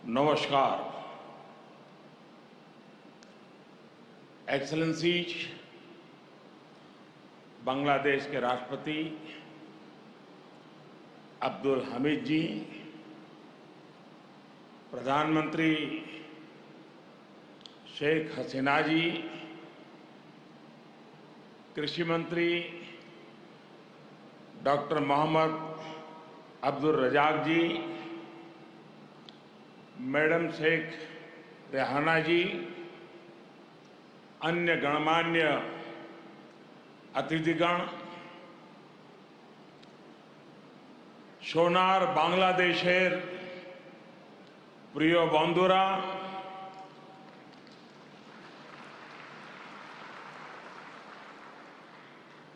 नमस्कार। एक्सेलेंसीज, बांग्लादेश के राष्ट्रपति अब्दुल हमीद जी, प्रधानमंत्री शेख हसीना जी, कृषि मंत्री डॉक्टर मोहम्मद अब्दुल रजाक जी, मैडम शेख रेहाना जी, अन्य गणमान्य अतिथिगण, सोनार बांग्लादेशेर प्रिय बंधुरा,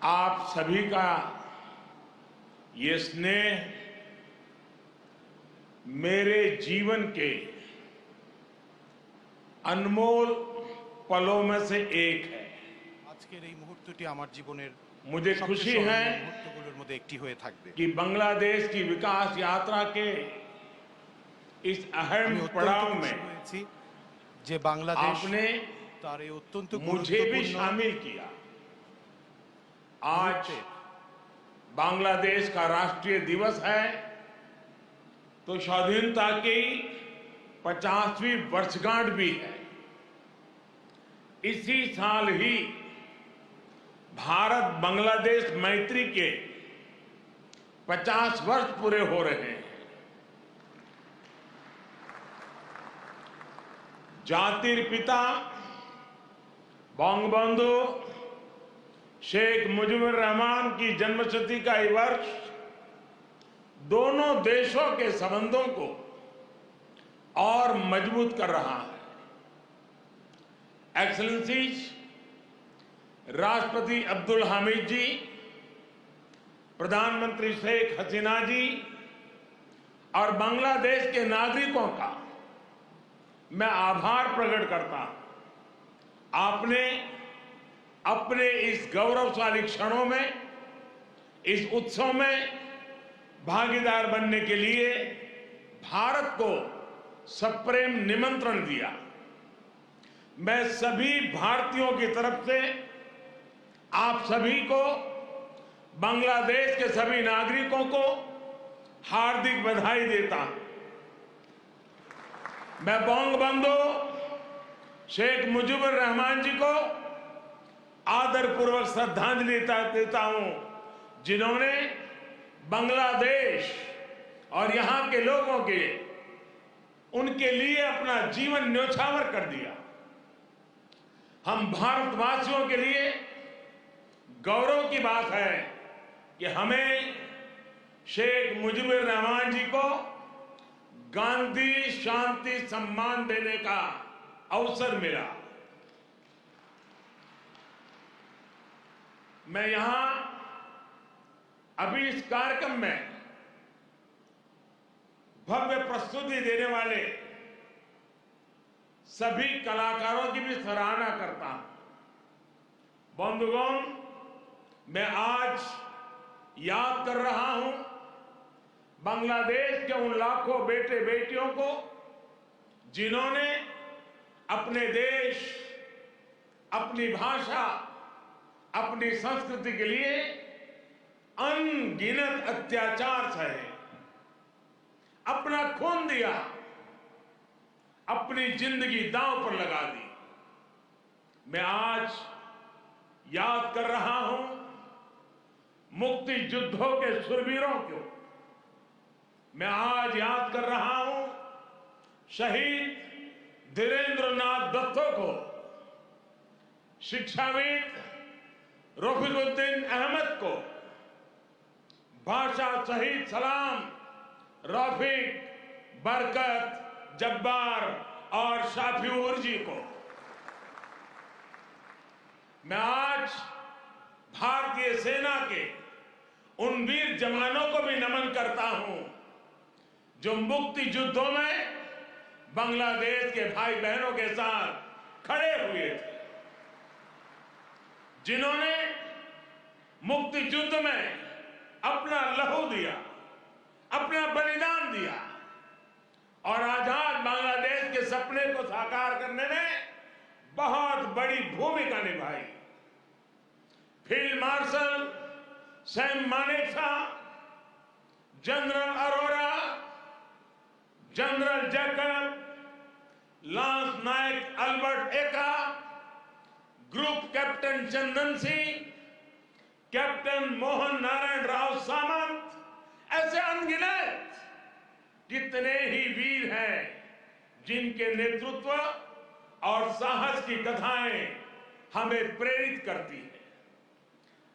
आप सभी का ये स्नेह मेरे जीवन के अनमोल पलों में से एक है। আজকের এই মুহূর্তটি আমার জীবনের मुझे खुशी है মুহূর্তগুলোর মধ্যে একটি হয়ে থাকবে। कि बांग्लादेश की विकास यात्रा के इस अहम আমি অত্যন্ত पड़ाव খুশি में হয়েছি যে বাংলাদেশ आपने তার এই অত্যন্ত मुझे भी গুরুত্বপূর্ণ शामिल किया। आज बांग्लादेश का राष्ट्रीय दिवस है तो स्वाधीनता की 50वीं वर्षगांठ भी है। इसी साल ही भारत बांग्लादेश मैत्री के 50 वर्ष पूरे हो रहे हैं। जातिर पिता बंगबंधु शेख मुजीबुर रहमान की जन्मशती का ये वर्ष दोनों देशों के संबंधों को और मजबूत कर रहा है। एक्सेलेंसीज, राष्ट्रपति अब्दुल हमीद जी, प्रधानमंत्री शेख हसीना जी और बांग्लादेश के नागरिकों का मैं आभार प्रकट करता हूं। आपने अपने इस गौरवशाली क्षणों में, इस उत्सव में भागीदार बनने के लिए भारत को सप्रेम निमंत्रण दिया। मैं सभी भारतीयों की तरफ से आप सभी को, बांग्लादेश के सभी नागरिकों को हार्दिक बधाई देता हूं। मैं बंगबंधु शेख मुजीबुर रहमान जी को आदरपूर्वक श्रद्धांजलि देता हूं, जिन्होंने बांग्लादेश और यहां के लोगों के उनके लिए अपना जीवन न्योछावर कर दिया। हम भारतवासियों के लिए गौरव की बात है कि हमें शेख मुजीबुर रहमान जी को गांधी शांति सम्मान देने का अवसर मिला। मैं यहां अभी इस कार्यक्रम में भव्य प्रस्तुति देने वाले सभी कलाकारों की भी सराहना करता हूं। बंधुगण, मैं आज याद कर रहा हूं बांग्लादेश के उन लाखों बेटे बेटियों को जिन्होंने अपने देश, अपनी भाषा, अपनी संस्कृति के लिए अनगिनत अत्याचार सहे, अपना खून दिया, अपनी जिंदगी दांव पर लगा दी। मैं आज याद कर रहा हूं मुक्ति युद्धों के शूरवीरों को। मैं आज याद कर रहा हूं शहीद धीरेंद्रनाथ दत्तो को, शिक्षाविद रफीकुद्दीन अहमद को, भाषा शहीद सलाम, रफीक, बरकत, जब्बार और शाफिऊर जी को। मैं आज भारतीय सेना के उन वीर जवानों को भी नमन करता हूं जो मुक्ति युद्धों में बांग्लादेश के भाई बहनों के साथ खड़े हुए थे, जिन्होंने मुक्ति युद्ध में अपना लहू दिया, अपना बलिदान दिया और आजाद बांग्लादेश के सपने को साकार करने में बहुत बड़ी भूमिका निभाई। Field marshal Sam Manekshaw, general Arora, general Jacob, lance naik Albert Ekka, group captain Chandan Singh, captain Mohan Narayan Rao Samant, ऐसे अनगिनत कितने ही वीर हैं जिनके नेतृत्व और साहस की कथाएं हमें प्रेरित करती हैं।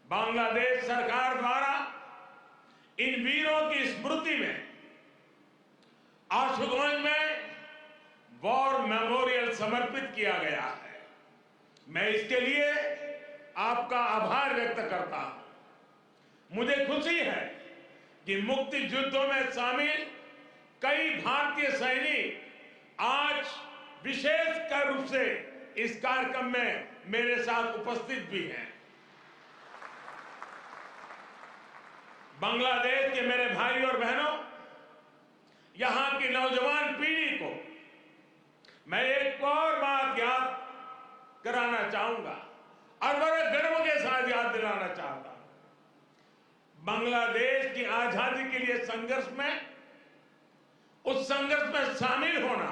बांग्लादेश सरकार द्वारा इन वीरों की स्मृति में आशुगंज में वॉर मेमोरियल समर्पित किया गया है। मैं इसके लिए आपका आभार व्यक्त करता हूं। मुझे खुशी है कि मुक्ति युद्धों में शामिल कई भारतीय सैनिक आज विशेष रूप से इस कार्यक्रम में मेरे साथ उपस्थित भी हैं। बांग्लादेश के मेरे भाई और बहनों, यहां की नौजवान पीढ़ी को मैं एक और बात याद कराना चाहूंगा और बड़े गर्व के साथ याद दिलाना चाहता हूं। बांग्लादेश की आजादी के लिए संघर्ष में, उस संघर्ष में शामिल होना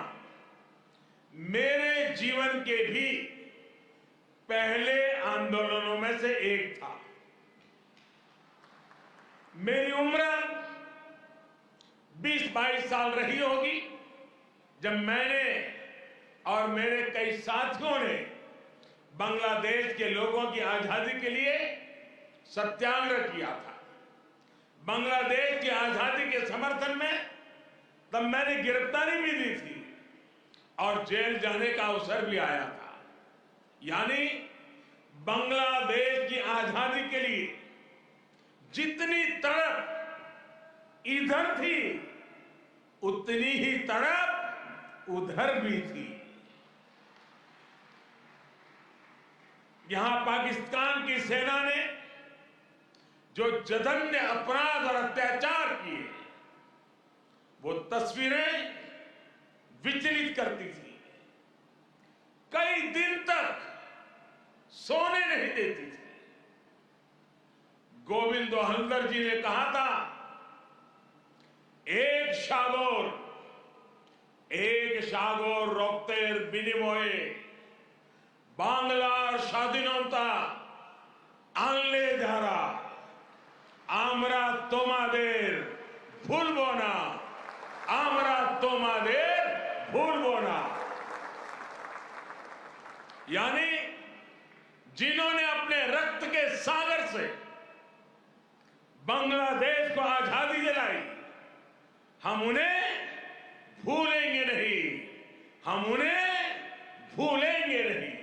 मेरे जीवन के भी पहले आंदोलनों में से एक था। मेरी उम्र 20-22 साल रही होगी जब मैंने और मेरे कई साथियों ने बांग्लादेश के लोगों की आजादी के लिए सत्याग्रह किया था। बांग्लादेश की आजादी के समर्थन में तब मैंने गिरफ्तारी भी दी थी और जेल जाने का अवसर भी आया था। यानी बांग्लादेश की आजादी के लिए जितनी तड़प इधर थी उतनी ही तड़प उधर भी थी। यहां पाकिस्तान की सेना ने जो जघन्य अपराध और अत्याचार किए, वो तस्वीरें विचलित करती थी। कई दिन तक सोने नहीं देती थी। गोविंद हल्दर जी ने कहा था, एक সাগর রক্তের বিনিময়ে বাংলার স্বাধীনতা আনলে যারা, আমরা তোমাদের ভুলবো না, আমরা তোমাদের भूलबो ना। यानी जिन्होंने अपने रक्त के सागर से बांग्लादेश को आजादी दिलाई, हम उन्हें भूलेंगे नहीं, हम उन्हें भूलेंगे नहीं।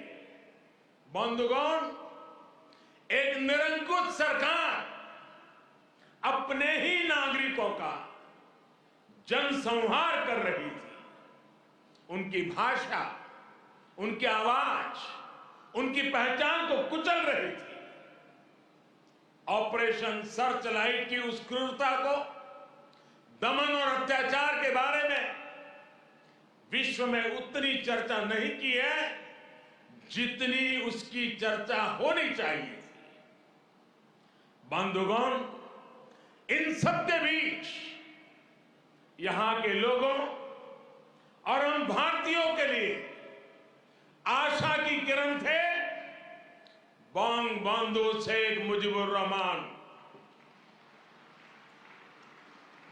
बंधुगण, एक निरंकुश सरकार अपने ही नागरिकों का जनसंहार कर रही थी। उनकी भाषा, उनकी आवाज, उनकी पहचान को कुचल रही थी। ऑपरेशन सर्चलाइट की उस क्रूरता को, दमन और अत्याचार के बारे में विश्व में उतनी चर्चा नहीं की है जितनी उसकी चर्चा होनी चाहिए थी। बंधुगण, इन सबके बीच यहां के लोगों और हम भारतीयों के लिए आशा की किरण थे बंगबंधु शेख मुजीबुर रहमान।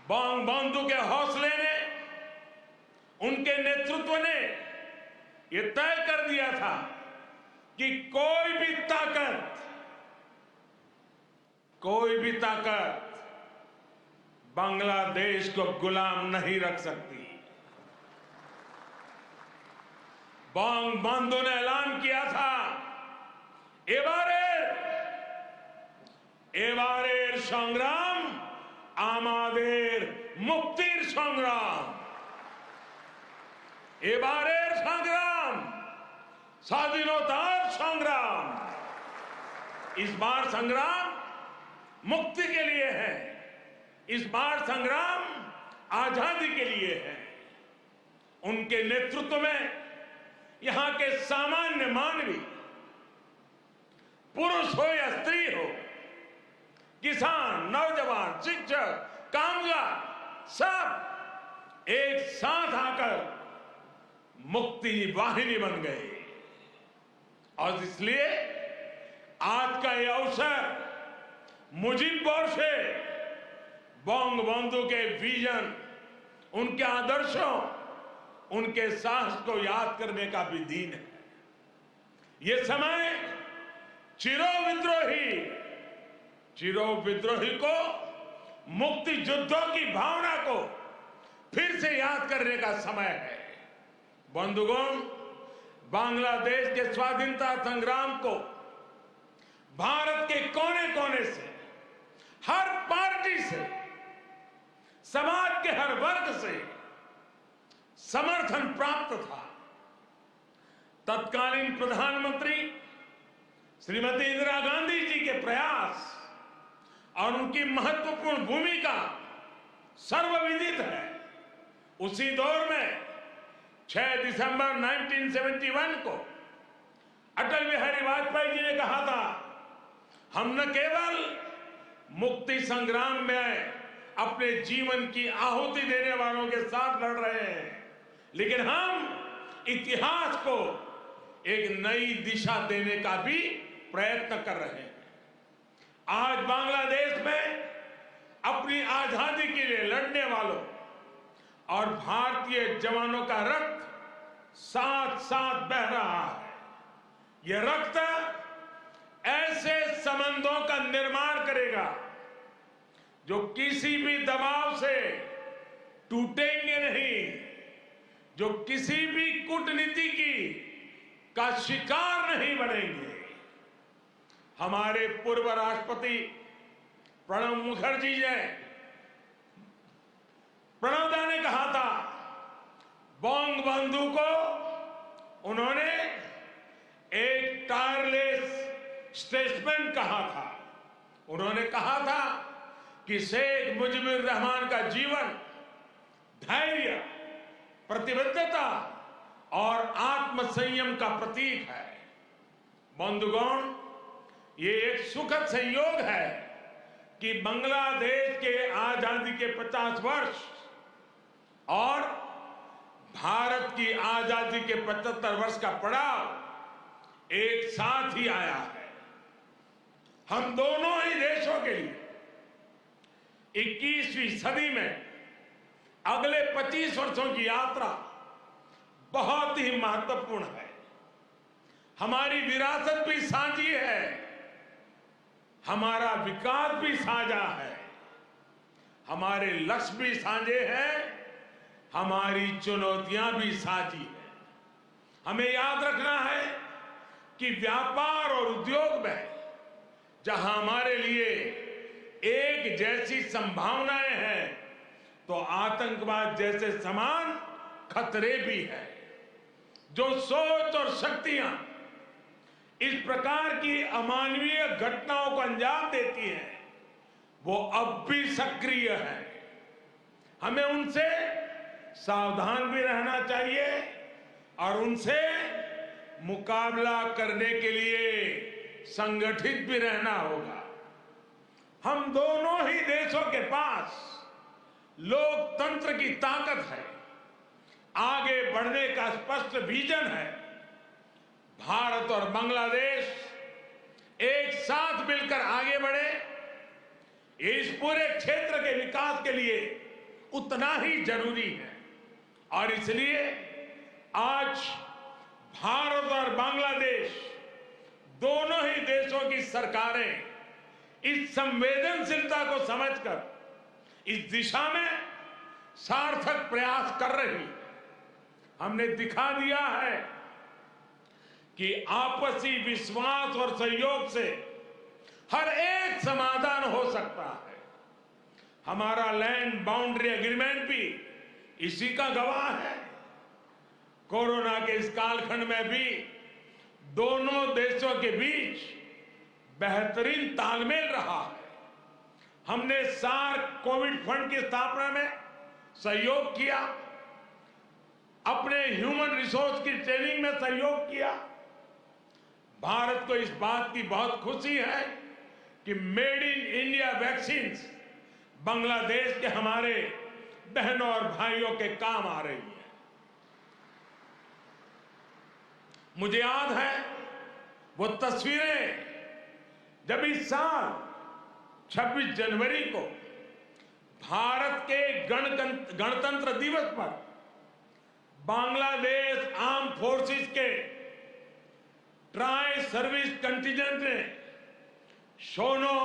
बंगबंधु के हौसले ने, उनके नेतृत्व ने यह तय कर दिया था कि कोई भी ताकत बांग्लादेश को गुलाम नहीं रख सकती। बंगबंधु ने ऐलान किया था, एबारेर संग्राम आमादेर मुक्तिर संग्राम। एबारेर संग्राम स्वाधीनतार संग्राम। इस बार संग्राम मुक्ति के लिए है, इस बार संग्राम आजादी के लिए है। उनके नेतृत्व में यहां के सामान्य मानवी, पुरुष हो या स्त्री हो, किसान, नौजवान, शिक्षक, कामगार, सब एक साथ आकर मुक्ति वाहिनी बन गए। और इसलिए आज का यह अवसर मुजीब बोरसे बंगबंधु के विजन, उनके आदर्शों, उनके साहस को याद करने का भी दिन है। ये समय चिरोविद्रोही को, मुक्ति युद्धों की भावना को फिर से याद करने का समय है। बंधुगण, बांग्लादेश के स्वाधीनता संग्राम को भारत के कोने कोने से, हर पार्टी से, समाज के हर वर्ग से समर्थन प्राप्त था। तत्कालीन प्रधानमंत्री श्रीमती इंदिरा गांधी जी के प्रयास और उनकी महत्वपूर्ण भूमिका सर्वविदित है। उसी दौर में 6 दिसंबर 1971 को अटल बिहारी वाजपेयी जी ने कहा था, हम न केवल मुक्ति संग्राम में अपने जीवन की आहुति देने वालों के साथ लड़ रहे हैं, लेकिन हम इतिहास को एक नई दिशा देने का भी प्रयत्न कर रहे हैं। आज बांग्लादेश में अपनी आजादी के लिए लड़ने वालों और भारतीय जवानों का रक्त साथ साथ बह रहा है। यह रक्त ऐसे संबंधों का निर्माण करेगा जो किसी भी दबाव से टूटेंगे नहीं, जो किसी भी कूटनीति का शिकार नहीं बनेंगे। हमारे पूर्व राष्ट्रपति प्रणब मुखर्जी जी, प्रणबदा ने कहा था, बंगबंधु को उन्होंने एक टायरलेस स्टेटसमैन कहा था। उन्होंने कहा था कि शेख मुजीबुर रहमान का जीवन धैर्य, प्रतिबद्धता और आत्मसंयम का प्रतीक है। बंधुगण, ये एक सुखद संयोग है कि बांग्लादेश के आजादी के 50 वर्ष और भारत की आजादी के 75 वर्ष का पड़ाव एक साथ ही आया है। हम दोनों ही देशों के लिए 21वीं सदी में अगले 25 वर्षों की यात्रा बहुत ही महत्वपूर्ण है। हमारी विरासत भी साझी है, हमारा विकास भी साझा है, हमारे लक्ष्य भी साझे हैं, हमारी चुनौतियां भी साझी है। हमें याद रखना है कि व्यापार और उद्योग में जहां हमारे लिए एक जैसी संभावनाएं हैं, तो आतंकवाद जैसे समान खतरे भी हैं। जो सोच और शक्तियां इस प्रकार की अमानवीय घटनाओं को अंजाम देती हैं, वो अब भी सक्रिय है। हमें उनसे सावधान भी रहना चाहिए और उनसे मुकाबला करने के लिए संगठित भी रहना होगा। हम दोनों ही देशों के पास लोकतंत्र की ताकत है, आगे बढ़ने का स्पष्ट विजन है। भारत और बांग्लादेश एक साथ मिलकर आगे बढ़े, इस पूरे क्षेत्र के विकास के लिए उतना ही जरूरी है। और इसलिए आज भारत और बांग्लादेश दोनों ही देशों की सरकारें इस संवेदनशीलता को समझकर इस दिशा में सार्थक प्रयास कर रही है। हमने दिखा दिया है कि आपसी विश्वास और सहयोग से हर एक समाधान हो सकता है। हमारा लैंड बाउंड्री एग्रीमेंट भी इसी का गवाह है। कोरोना के इस कालखंड में भी दोनों देशों के बीच बेहतरीन तालमेल रहा है। हमने सार्क कोविड फंड की स्थापना में सहयोग किया। अपने ह्यूमन रिसोर्स की ट्रेनिंग में सहयोग किया। भारत को इस बात की बहुत खुशी है कि made in India vaccine Bangladesh के हमारे बहनों और भाइयों के काम आ रही है। मुझे याद है वो तस्वीरें जब इस साल 26 जनवरी को भारत के गणतंत्र दिवस पर बांग्लादेश आर्म फोर्सेस के ट्राई सर्विस कंटिजेंट ने शोनो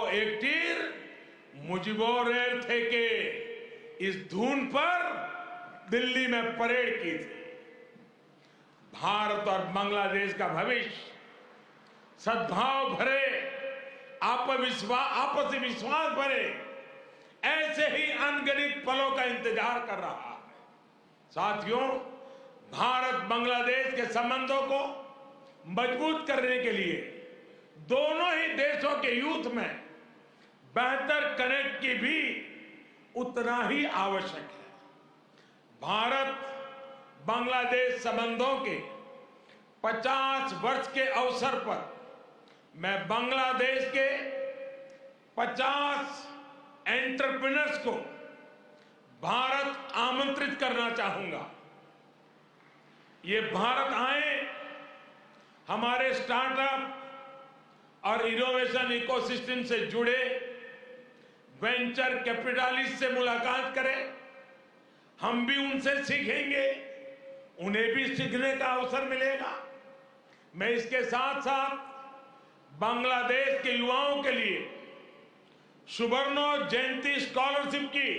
एक्टिर मुजिबोरेर थे के इस धुन पर दिल्ली में परेड की थी। भारत और बांग्लादेश का भविष्य सद्भाव भरे, आपसी विश्वास भरे ऐसे ही अनगिनत पलों का इंतजार कर रहा है। साथियों, भारत बांग्लादेश के संबंधों को मजबूत करने के लिए दोनों ही देशों के यूथ में बेहतर कनेक्ट की भी उतना ही आवश्यक है। भारत बांग्लादेश संबंधों के 50 वर्ष के अवसर पर मैं बांग्लादेश के 50 एंटरप्रेन्योर्स को भारत आमंत्रित करना चाहूंगा। ये भारत आए, हमारे स्टार्टअप और इनोवेशन इकोसिस्टम से जुड़े वेंचर कैपिटलिस्ट से मुलाकात करें। हम भी उनसे सीखेंगे, उन्हें भी सीखने का अवसर मिलेगा। मैं इसके साथ साथ बांग्लादेश के युवाओं के लिए सुवर्णो जयंती स्कॉलरशिप की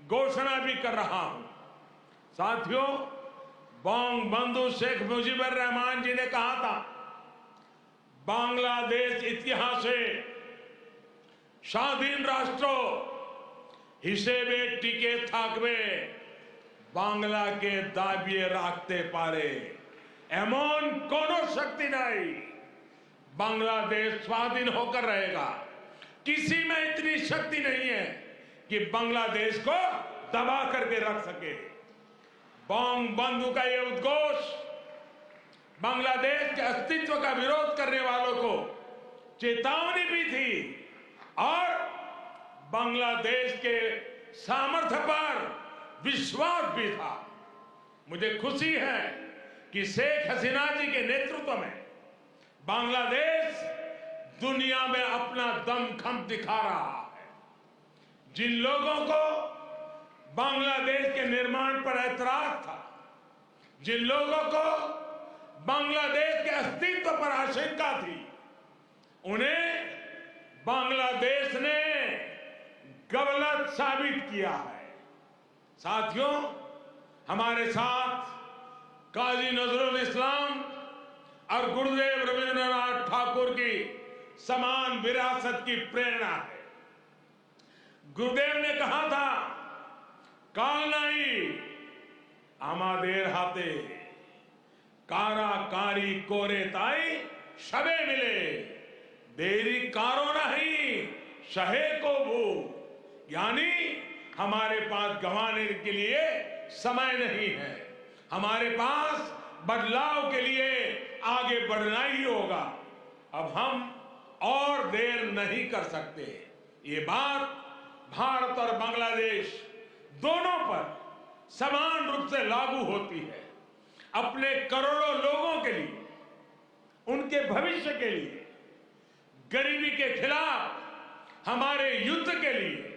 घोषणा भी कर रहा हूं। साथियों, बंगबंधु शेख मुजीबुर रहमान जी ने कहा था, बांग्लादेश इतिहासे স্বাধীন রাষ্ট্র হিসেবে টিকে থাকবে বাংলাকে দাবিয়ে রাখতে পারে এমন কোন শক্তি নাই। बांग्लादेश स्वाधीन होकर रहेगा। किसी में इतनी शक्ति नहीं है कि बांग्लादेश को दबा करके रख सके। बंगबंधु का यह उद्घोष बांग्लादेश के अस्तित्व का विरोध करने वालों को चेतावनी भी थी और बांग्लादेश के सामर्थ्य पर विश्वास भी था। मुझे खुशी है कि शेख हसीना जी के नेतृत्व में बांग्लादेश दुनिया में अपना दमखम दिखा रहा है। जिन लोगों को बांग्लादेश के निर्माण पर ऐतराज था, जिन लोगों को बांग्लादेश के अस्तित्व पर आशंका थी, उन्हें बांग्लादेश ने गलत साबित किया है। साथियों, हमारे साथ काजी नजरुल इस्लाम और गुरुदेव रविंद्रनाथ ठाकुर की समान विरासत की प्रेरणा है। गुरुदेव ने कहा था, काल नहीं आमादेर हाथे काराकारी कोरे ताई शबे मिले देरी कारो नहीं शहे को भू। यानी हमारे पास गंवाने के लिए समय नहीं है, हमारे पास बदलाव के लिए आगे बढ़ना ही होगा। अब हम और देर नहीं कर सकते। ये बात भारत और बांग्लादेश दोनों पर समान रूप से लागू होती है। अपने करोड़ों लोगों के लिए, उनके भविष्य के लिए, गरीबी के खिलाफ हमारे युद्ध के लिए,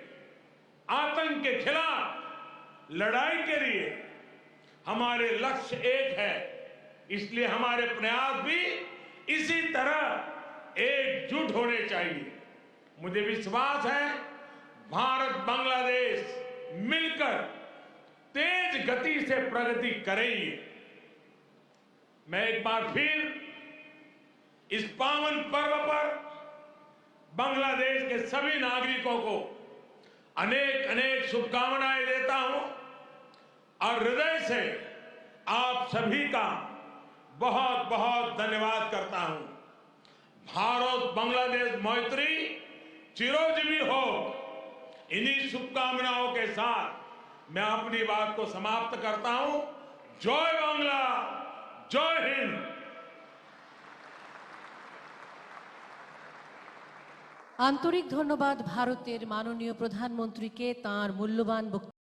आतंक के खिलाफ लड़ाई के लिए हमारे लक्ष्य एक है। इसलिए हमारे प्रयास भी इसी तरह एकजुट होने चाहिए। मुझे विश्वास है भारत बांग्लादेश मिलकर तेज गति से प्रगति करेंगे। मैं एक बार फिर इस पावन पर्व पर बांग्लादेश के सभी नागरिकों को अनेक अनेक शुभकामनाएं देता हूं और हृदय से आप सभी का बहुत बहुत धन्यवाद करता हूं। भारत बांग्लादेश मैत्री चिरोजीवी हो। इन्हीं शुभकामनाओं के साथ मैं अपनी बात को समाप्त करता हूं। जय बांग्ला, जय हिंद। আন্তরিক ধন্যবাদ ভারতের মাননীয় প্রধানমন্ত্রীকে তাঁর মূল্যবান বক্তব্য